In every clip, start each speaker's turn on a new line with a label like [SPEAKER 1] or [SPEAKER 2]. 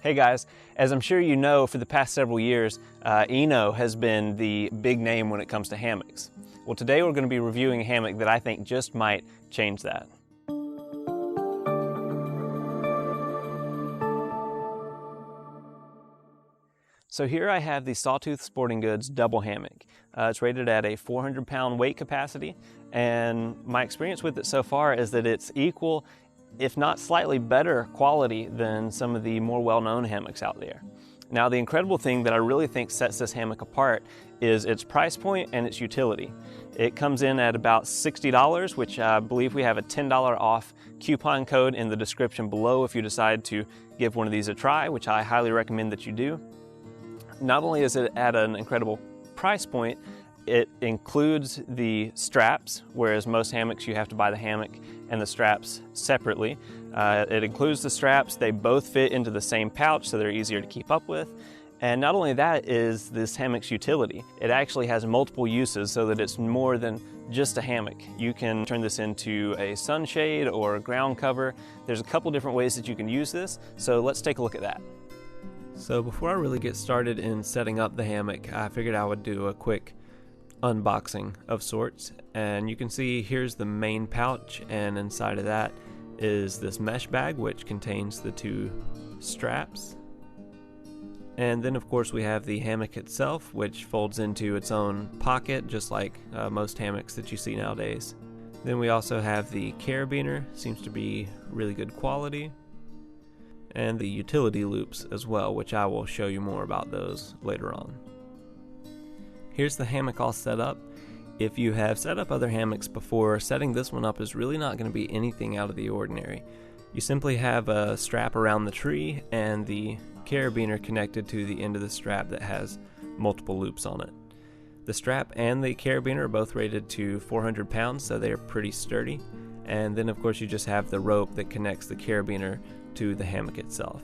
[SPEAKER 1] Hey guys, as I'm sure you know, for the past several years, Eno has been the big name when it comes to hammocks. Well, today we're going to be reviewing a hammock that I think just might change that. So here I have the Sawtooth Sporting Goods double hammock. It's rated at a 400-pound weight capacity, and my experience with it so far is that it's equal, if not slightly better quality than some of the more well-known hammocks out there. Now, the incredible thing that I really think sets this hammock apart is its price point and its utility. It comes in at about $60, which I believe we have a $10 off coupon code in the description below if you decide to give one of these a try, which I highly recommend that you do. Not only is it at an incredible price point, it includes the straps, whereas most hammocks you have to buy the hammock and the straps separately. It includes the straps. They both fit into the same pouch, so they're easier to keep up with. And not only that is this hammock's utility. It actually has multiple uses so that it's more than just a hammock. You can turn this into a sunshade or a ground cover. There's a couple different ways that you can use this, so let's take a look at that. So before I really get started in setting up the hammock, I figured I would do a quick unboxing of sorts. And you can see here's the main pouch, and inside of that is this mesh bag which contains the two straps. And then of course we have the hammock itself, which folds into its own pocket just like most hammocks that you see nowadays. Then we also have the carabiner, seems to be really good quality, and the utility loops as well, which I will show you more about those later on. Here's the hammock all set up. If you have set up other hammocks before, setting this one up is really not going to be anything out of the ordinary. You simply have a strap around the tree and the carabiner connected to the end of the strap that has multiple loops on it. The strap and the carabiner are both rated to 400 pounds, so they're pretty sturdy. And then of course you just have the rope that connects the carabiner to the hammock itself.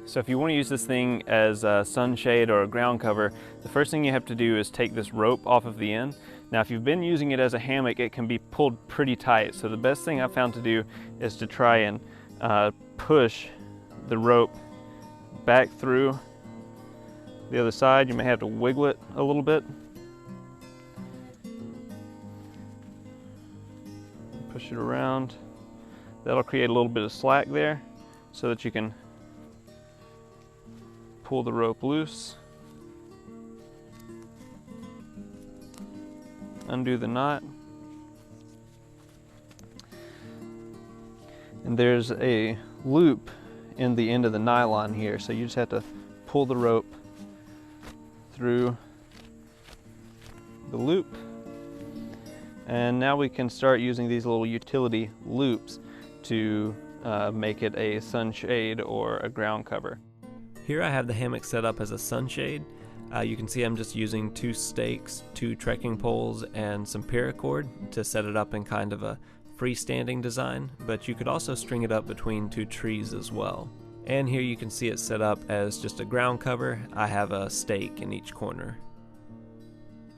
[SPEAKER 1] So if you want to use this thing as a sunshade or a ground cover, the first thing you have to do is take this rope off of the end. Now if you've been using it as a hammock, it can be pulled pretty tight. So the best thing I've found to do is to try and push the rope back through the other side. You may have to wiggle it a little bit. Push it around. That'll create a little bit of slack there so that you can pull the rope loose, undo the knot, and there's a loop in the end of the nylon here, so you just have to pull the rope through the loop, and now we can start using these little utility loops to make it a sunshade or a ground cover. Here I have the hammock set up as a sunshade. You can see I'm just using 2 stakes, 2 trekking poles, and some paracord to set it up in kind of a freestanding design, but you could also string it up between 2 trees as well. And here you can see it set up as just a ground cover. I have a stake in each corner.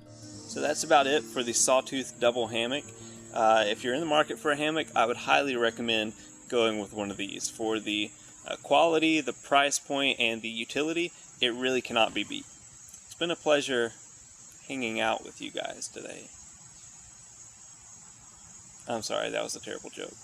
[SPEAKER 1] So that's about it for the Sawtooth double hammock. If you're in the market for a hammock, I would highly recommend going with one of these. For the quality, the price point, and the utility, it really cannot be beat. It's been a pleasure hanging out with you guys today. I'm sorry, that was a terrible joke.